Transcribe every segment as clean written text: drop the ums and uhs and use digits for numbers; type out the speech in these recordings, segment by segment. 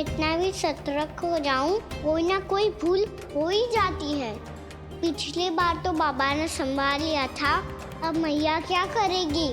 कितना भी सतर्क हो जाऊं, कोई ना कोई भूल हो ही जाती है। पिछली बार तो बाबा ने संभाल लिया था, अब मैया क्या करेगी?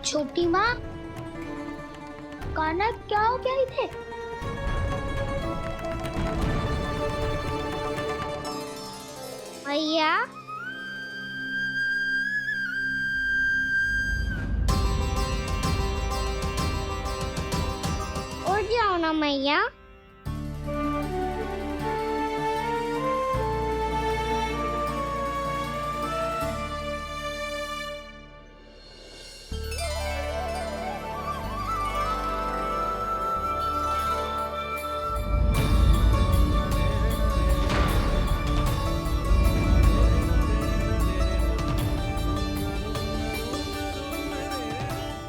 छोटी माँ, कान्हा क्या हो गया इधर? मैया, उठ जाओ ना मैया।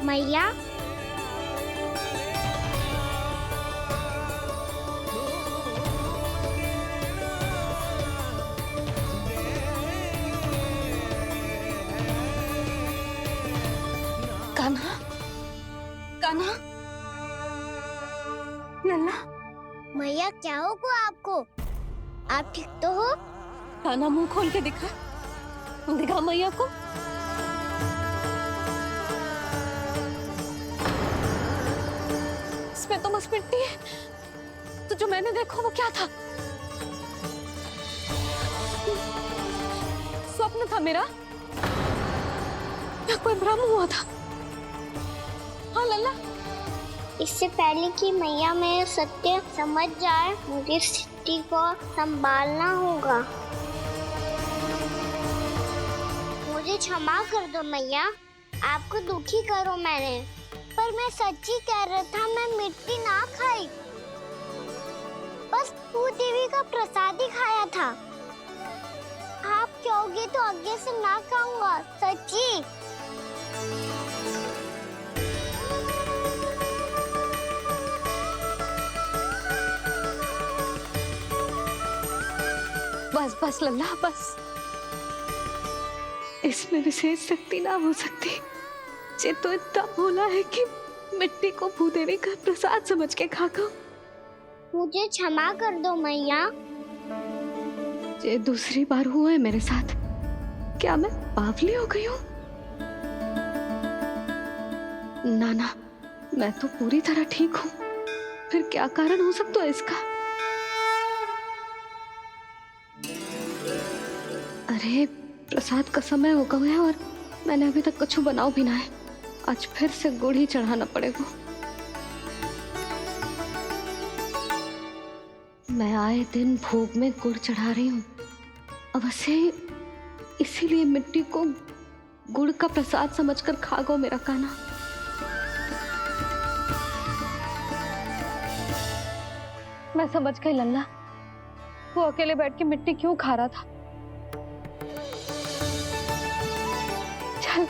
मैया, कान्हा, कान्हा, लल्ला। मैया क्या होगा आपको? आप ठीक तो हो? कान्हा मुंह खोल के दिखा, दिखा मैया को। इसमें तो बस मिट्टी है, तो जो मैंने देखा वो क्या था? स्वप्न था मेरा या कोई भ्रम हुआ था? हाँ लल्ला, इससे पहले कि मैया मेरे सत्य समझ जाए, मुझे स्थिति को संभालना होगा। मुझे क्षमा कर दो मैया, आपको दुखी करो मैंने, पर मैं सच्ची कह रहा था, मैं मिट्टी ना खाई, बस भूदेवी का प्रसाद ही खाया था। आप कहोगे तो आगे से ना खाऊंगा, सच्ची। बस बस लल्ला, बस। इसमें विशेष शक्ति ना हो सकती। ये तो इतना भोला है कि मिट्टी को भूदेवी का प्रसाद समझ के खा गया। मुझे क्षमा कर दो मैया। ये दूसरी बार हुआ है मेरे साथ। क्या मैं बावली हो गई हूँ? ना ना, मैं तो पूरी तरह ठीक हूँ। फिर क्या कारण हो सकता है इसका? अरे, प्रसाद का समय हो गया है और मैंने अभी तक कुछ बनाओ भी ना है। आज फिर से गुड़ ही चढ़ाना पड़ेगा। मैं आए दिन भोग में गुड़ चढ़ा रही हूँ, अवश्य इसीलिए मिट्टी को गुड़ का प्रसाद समझकर खा गो मेरा कान्हा। मैं समझ गई लल्ला, वो अकेले बैठ के मिट्टी क्यों खा रहा था। चल,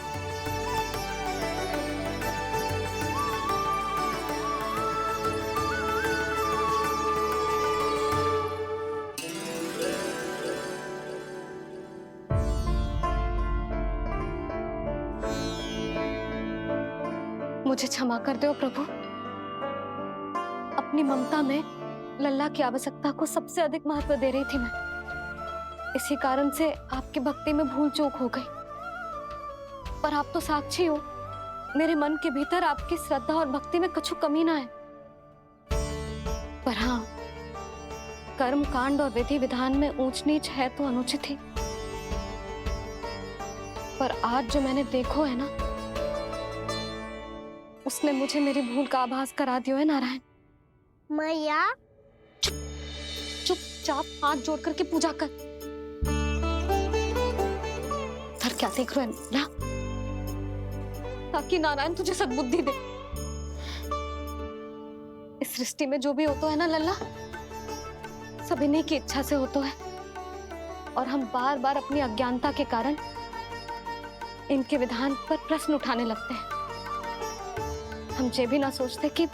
मुझे क्षमा कर दो प्रभु। अपनी ममता में लल्ला की आवश्यकता को सबसे अधिक महत्व दे रही थी मैं। इसी कारण से आपकी भक्ति में भूल चूक हो गई। पर आप तो साक्षी हो, मेरे मन के भीतर आपकी श्रद्धा और भक्ति में कुछ कमी ना है। पर हाँ, कर्म कांड और विधि विधान में ऊंच नीच है तो अनुचित ही। पर आज जो मैंने देखो है ना, उसने मुझे मेरी भूल का आभास करा दिया है नारायण। मैया, चुपचाप हाथ जोड़ करके पूजा कर। सर क्या देख रहे हैं ना? ताकि नारायण तुझे सद्बुद्धि दे। इस सृष्टि में जो भी होता है ना लल्ला, सब इन्हीं की इच्छा से होता है। और हम बार बार अपनी अज्ञानता के कारण इनके विधान पर प्रश्न उठाने लगते हैं। हम ये भी ना सोचते कि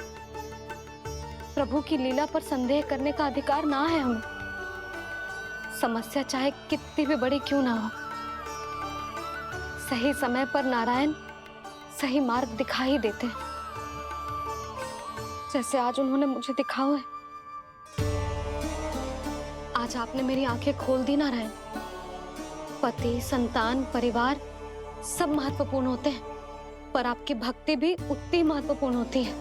प्रभु की लीला पर संदेह करने का अधिकार ना है हमें। समस्या चाहे कितनी भी बड़ी क्यों ना हो, सही समय पर नारायण सही मार्ग दिखा ही देते हैं। जैसे आज उन्होंने मुझे दिखा है। आज आपने मेरी आंखें खोल दी नारायण। पति, संतान, परिवार सब महत्वपूर्ण होते हैं, पर आपकी भक्ति भी उतनी महत्वपूर्ण होती है।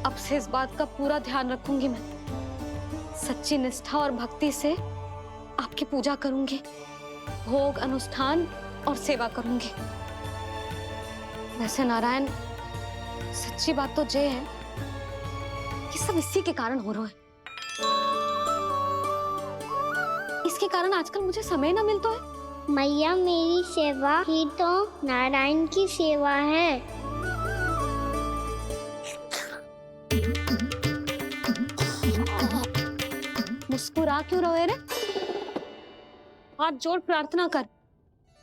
अब से इस बात का पूरा ध्यान रखूंगी मैं। सच्ची निष्ठा और भक्ति से आपकी पूजा करूंगी, भोग, अनुष्ठान और सेवा करूंगी। वैसे नारायण, सच्ची बात तो ये है कि सब इसी के कारण हो रहा है। इसके कारण आजकल मुझे समय ना मिलता है। मैया, मेरी सेवा ही तो नारायण की सेवा है। मुस्कुरा क्यों रहे रे? हाथ जोड़ प्रार्थना कर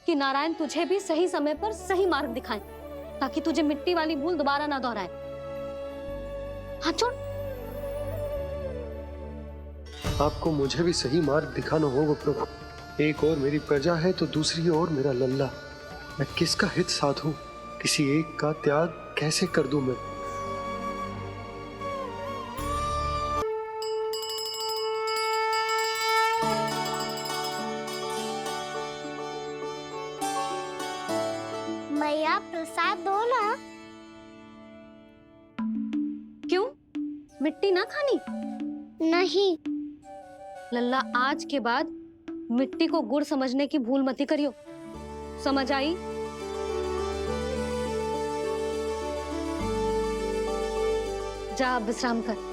कि नारायण तुझे भी सही समय पर सही मार्ग दिखाएं, ताकि तुझे मिट्टी वाली भूल दोबारा ना दोहराए। हाथ जोड़। आपको मुझे भी सही मार्ग दिखाना होगा प्रभु। एक और मेरी प्रजा है तो दूसरी ओर मेरा लल्ला। मैं किसका हित साधूं? किसी एक का त्याग कैसे कर दूं मैं? मैया, प्रसाद दो ना। क्यों? मिट्टी ना खानी? नहीं। लल्ला, आज के बाद मिट्टी को गुड़ समझने की भूल मत करियो। समझ आई? जा अब विश्राम कर।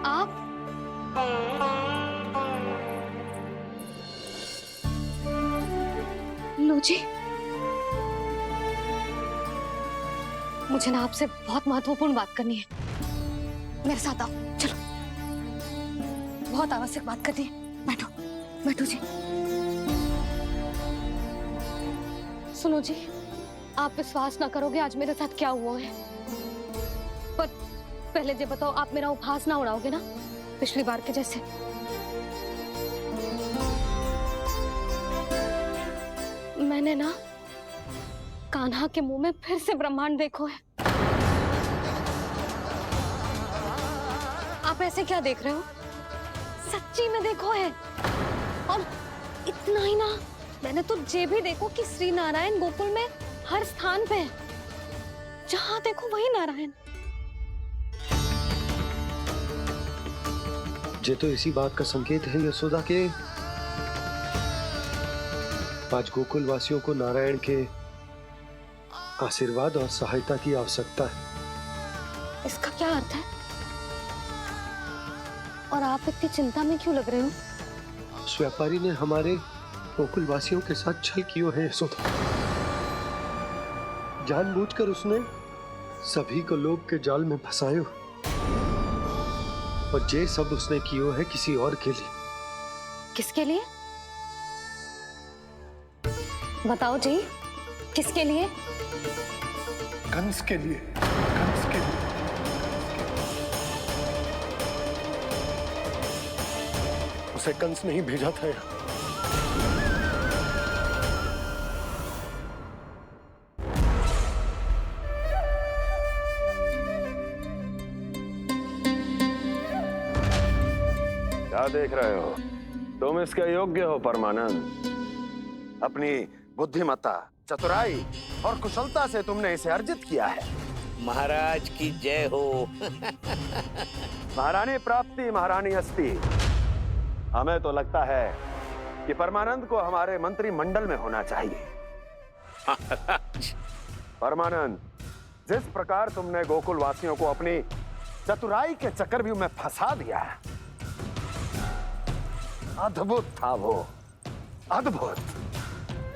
आप लो जी, मुझे ना आपसे बहुत महत्वपूर्ण बात करनी है। मेरे साथ आओ, चलो। बहुत आवश्यक बात करनी है। बैठो, बैठो जी। सुनो जी, आप विश्वास ना करोगे आज मेरे साथ क्या हुआ है। पर पहले ये बताओ, आप मेरा उपहास ना उड़ाओगे ना, पिछली बार के जैसे? मैंने ना कान्हा के मुंह में फिर से ब्रह्मांड देखो है। आप ऐसे क्या देख रहे हो? सच्ची में देखो है। और इतना ही ना, मैंने तो ये भी देखो कि श्री नारायण गोकुल में हर स्थान पे है। जहां देखो वही नारायण। ये तो इसी बात का संकेत है यशोदा के आज गोकुल वासियों को नारायण के आशीर्वाद और सहायता की आवश्यकता है। इसका क्या अर्थ है? और आप इतनी चिंता में क्यों लग रहे हो? उस व्यापारी ने हमारे गोकुल वासियों के साथ छल किया है यशोदा। जानबूझकर उसने सभी को लोभ के जाल में फंसायो, और ये सब उसने किया है किसी और के लिए। किसके लिए? बताओ जी, किसके लिए? कंस के लिए। कंस के लिए। उसे कंस नहीं भेजा था यहाँ। क्या देख रहे हो? तुम इसके योग्य हो परमानंद। अपनी बुद्धिमत्ता, चतुराई और कुशलता से तुमने इसे अर्जित किया है। महाराज की जय हो। महारानी प्राप्ति महारानी हस्ती। हमें तो लगता है कि परमानंद को हमारे मंत्रिमंडल में होना चाहिए। परमानंद, जिस प्रकार तुमने गोकुल वासियों को अपनी चतुराई के चक्रव्यूह में फंसा दिया है, अद्भुत था वो, अद्भुत।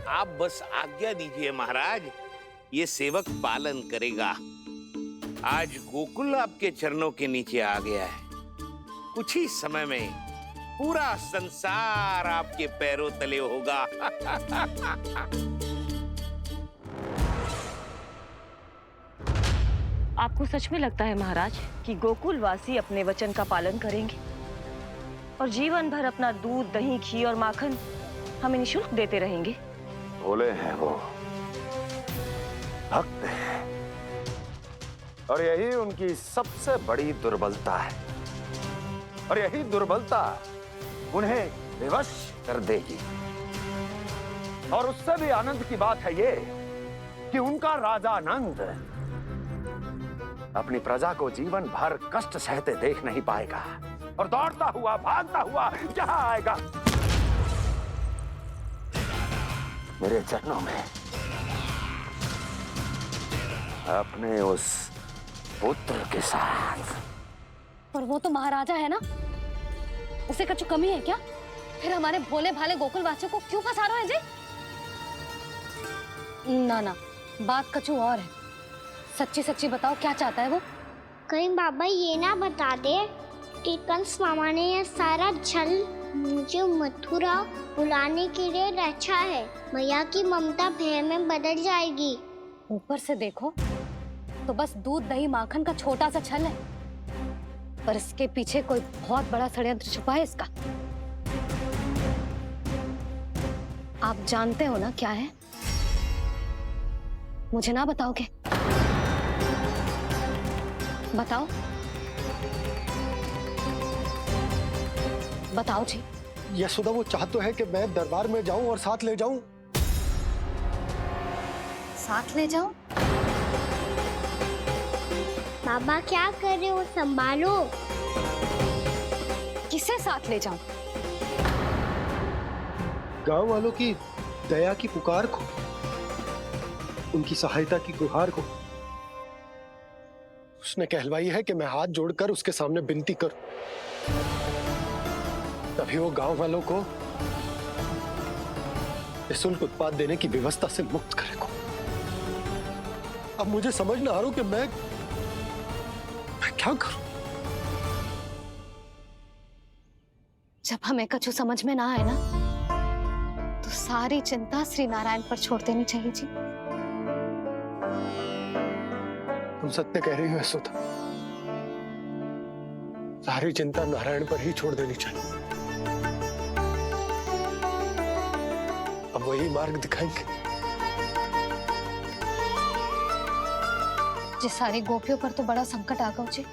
आप बस आज्ञा दीजिए महाराज, ये सेवक पालन करेगा। आज गोकुल आपके चरणों के नीचे आ गया है। कुछ ही समय में पूरा संसार आपके पैरों तले होगा। आपको सच में लगता है महाराज कि गोकुलवासी अपने वचन का पालन करेंगे और जीवन भर अपना दूध, दही, घी और माखन हमें निःशुल्क देते रहेंगे? भोले हैं वो, भक्त हैं, और यही उनकी सबसे बड़ी दुर्बलता है, और यही दुर्बलता उन्हें विवश कर देगी। और उससे भी आनंद की बात है ये कि उनका राजा नंद अपनी प्रजा को जीवन भर कष्ट सहते देख नहीं पाएगा और दौड़ता हुआ, भागता हुआ यहां आएगा मेरे चरणों में अपने उस पुत्र के साथ। पर वो तो महाराजा है ना, उसे कुछ कमी है क्या? फिर हमारे भोले भाले गोकुल वासियों को क्यों फंसा रहे हैं जी? ना ना, बात कछु और है। सच्ची सच्ची बताओ, क्या चाहता है वो? कहीं बाबा ये ना बता दे कि कंस मामा ने यह सारा छल मुझे मथुरा बुलाने के लिए रचा है। मैया की ममता भय में बदल जाएगी। ऊपर से देखो तो बस दूध, दही, माखन का छोटा सा छल है, पर इसके पीछे कोई बहुत बड़ा षड्यंत्र छुपा है इसका। आप जानते हो ना क्या है? मुझे ना बताओगे? बताओ बताओ जी। यशोदा, वो चाह तो है कि मैं दरबार में जाऊं और साथ ले जाऊं। साथ ले जाओ? बाबा क्या कर रहे हो, संभालो। किसे साथ ले जाऊं? गांव वालों की दया की पुकार को, उनकी सहायता की गुहार को। उसने कहलवाई है कि मैं हाथ जोड़कर उसके सामने विनती करूं, तभी वो गांव वालों को निःशुल्क उत्पाद देने की व्यवस्था से मुक्त करेगा। अब मुझे समझ ना आ रहा कि मैं क्या करूं। जब हमें कछु समझ में ना आए ना, तो सारी चिंता श्री नारायण पर छोड़ देनी चाहिए जी। तुम सत्य कह रही हो यशोदा, सारी चिंता नारायण पर ही छोड़ देनी चाहिए। अब वही मार्ग दिखाएंगे। जी सारी गोपियों पर तो बड़ा संकट आ गया जी।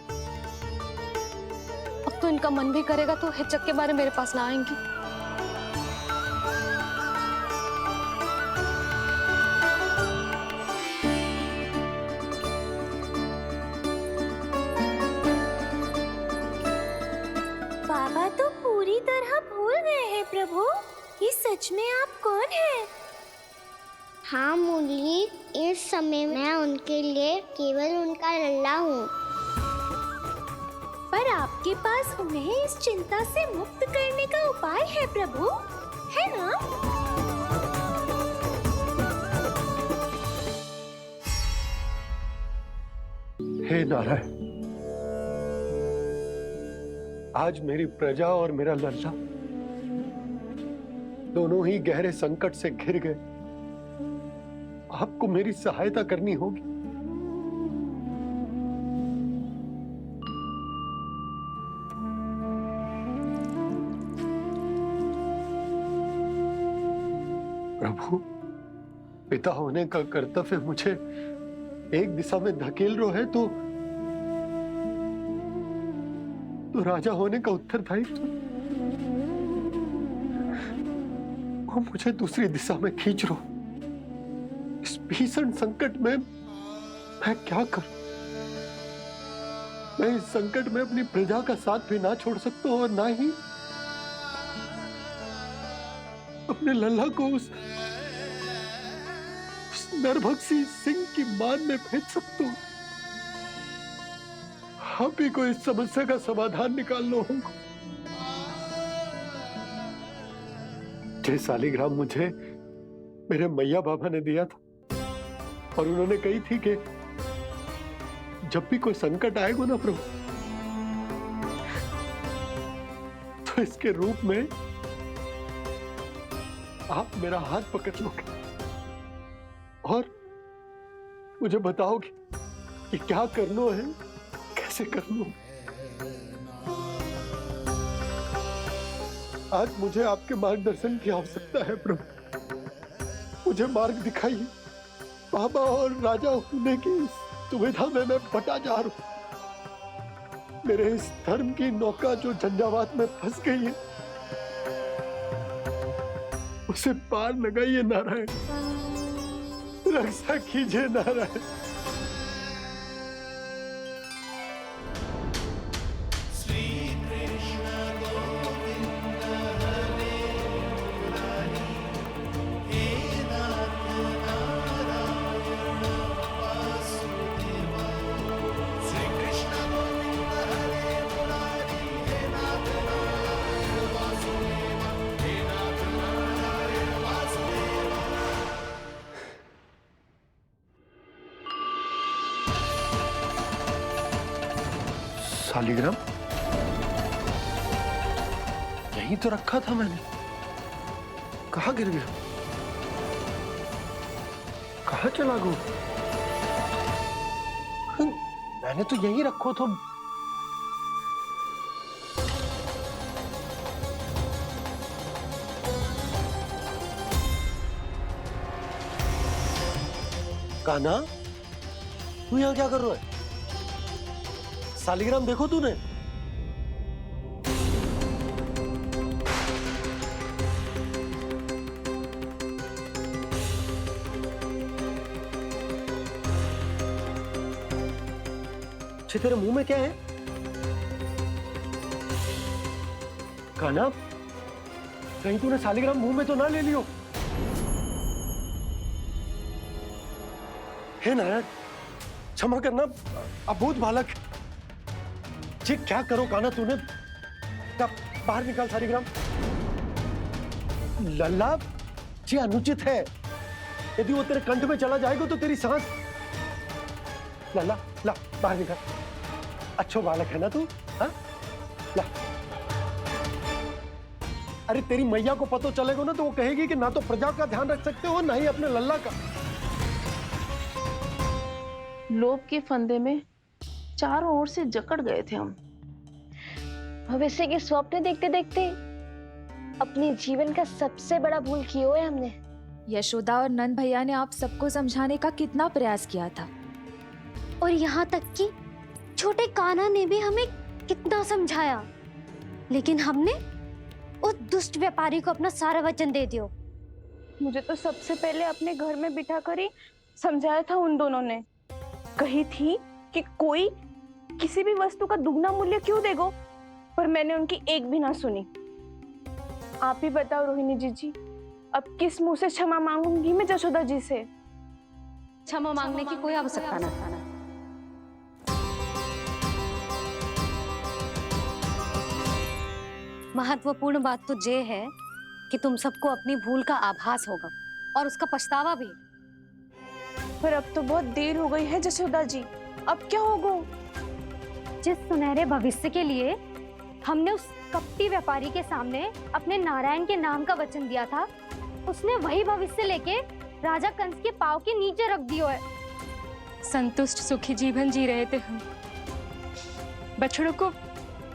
अब तो इनका मन भी करेगा तो हिचक के बारे मेरे पास ना आएंगी। बाबा तो पूरी तरह भूल गए हैं प्रभु, ये सच में आप कौन हैं? हाँ मुरली, इस समय मैं उनके लिए केवल उनका लल्ला हूँ। पर आपके पास उन्हें इस चिंता से मुक्त करने का उपाय है प्रभु, है ना? हे नारायण, आज मेरी प्रजा और मेरा लल्ला दोनों ही गहरे संकट से घिर गए। आपको मेरी सहायता करनी होगी। प्रभु, पिता होने का कर्तव्य मुझे एक दिशा में धकेल रहा है तो राजा होने का उत्तरदायित्व वो मुझे दूसरी दिशा में खींच रहा। इस भीषण संकट में मैं क्या करूं? मैं इस संकट में अपनी प्रजा का साथ भी ना छोड़ सकता हूं और ना ही अपने लल्ला को उस नरभक्षी सिंह की मान में भेज सकता हूं। आप ही को इस समस्या का समाधान निकालना होगा। जय शालिग्राम मुझे मेरे मैया बाबा ने दिया था और उन्होंने कही थी कि जब भी कोई संकट आएगा ना प्रभु, तो इसके रूप में आप मेरा हाथ पकड़ लोगे और मुझे बताओगे कि क्या करना है, कैसे करना। आज मुझे आपके मार्गदर्शन की आवश्यकता है प्रभु। मुझे मार्ग दिखाइए। बाबा और राजा होने की दुविधा में मैं बटा जा रहा हूं। मेरे इस धर्म की नौका जो झंझावात में फंस गई है, उसे पार लगाइए नारायण, रक्षा कीजिए नारायण। शालिग्राम यहीं तो रखा था मैंने, कहाँ गिर गया, कहाँ चला गया? मैंने तो यहीं रखो था। कान्हा, तू यहाँ क्या कर रहा है? शालिग्राम देखो तूने? अच्छे, तेरे मुंह में क्या है? कान्हा, कहीं तूने शालिग्राम मुंह में तो ना ले लियो? हे नारायण, क्षमा करना, अबोध बालक। जी क्या करो कान्हा तूने? क्या बाहर निकाल शालिग्राम। लल्ला, जी अनुचित है। यदि वो तेरे कंठ में चला जाएगा तो तेरी सांस। लल्ला, ला बाहर निकाल। अच्छो बालक है ना तू? हाँ, ला। अरे तेरी मैया को पता चलेगा ना तो वो कहेगी कि ना तो प्रजा का ध्यान रख सकते हो ना ही अपने लल्ला का। लोभ के फंदे में चारों ओर से जकड़ गए थे हम। भविष्य के स्वप्न देखते देखते अपने जीवन का सबसे बड़ा भूल किया है हमने। यशोदा और नंद भैया ने आप सबको समझाने का कितना प्रयास किया था, और यहाँ तक कि छोटे कान्हा ने भी हमें कितना समझाया, लेकिन हमने उस दुष्ट व्यापारी को अपना सारा वचन दे दिया। मुझे तो सबसे पहले अपने घर में बिठा कर ही समझाया था उन दोनों ने। कही थी कि कोई किसी भी वस्तु का दुगना मूल्य क्यों देगो, पर मैंने उनकी एक भी ना सुनी। आप ही बताओ रोहिणी जी, अब किस मुंह से क्षमा मांगूंगी मैं जशोदा जी से? क्षमा मांगने की कोई आवश्यकता ना। महत्वपूर्ण बात तो ये है कि तुम सबको अपनी भूल का आभास होगा और उसका पछतावा भी। पर अब तो बहुत देर हो गई है जशोदा जी, अब क्या होगा? जिस सुनहरे भविष्य के लिए हमने उस कपटी व्यापारी के सामने अपने नारायण के नाम का वचन दिया था, उसने वही भविष्य लेके राजा कंस के पांव के नीचे रख दिया है। संतुष्ट सुखी जीवन जी रहे थे हम। बछड़ों को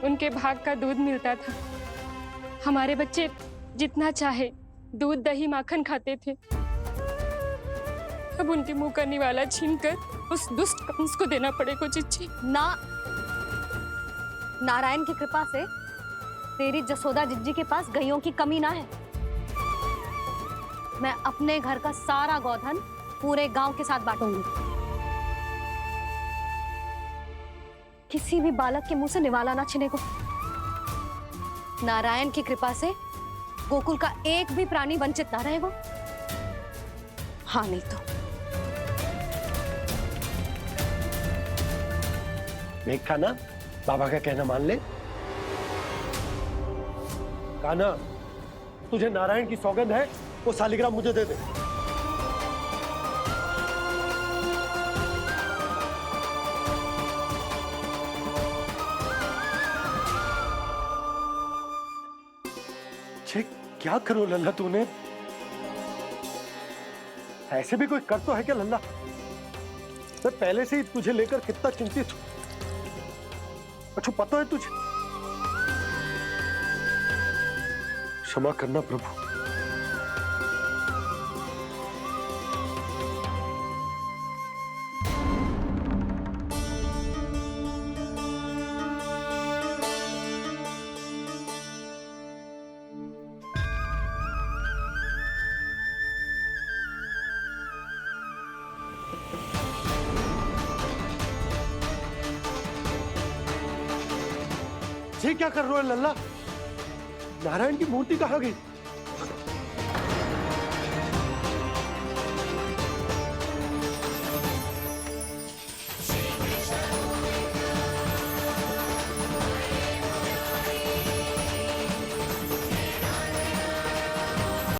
उनके भाग का दूध मिलता था। हमारे बच्चे जितना चाहे दूध दही माखन खाते थे। अब उनके मुंह का निवाला छीनकर उस दुष्ट कंस को देना पड़ेगा चिच्ची। ना, नारायण की कृपा से तेरी जसोदा जिज्जी के पास गैयों की कमी ना है। मैं अपने घर का सारा गोधन पूरे गांव के साथ बांटूंगी। किसी भी बालक के मुंह से निवाला ना छिने को। नारायण की कृपा से गोकुल का एक भी प्राणी वंचित ना रहेगा। हाँ नहीं तो देख कान्हा, बाबा का कहना मान ले। कान्हा, तुझे नारायण की सौगंध है, वो शालिग्राम मुझे दे दे। छे, क्या करो लल्ला तूने? ऐसे भी कोई कर तो है क्या लल्ला? मैं पहले से ही तुझे लेकर कितना चिंतित हूं। अच्छा पता है तुझे? क्षमा करना प्रभु। ये क्या कर रहे हो लल्ला? नारायण की मूर्ति कहाँ गई?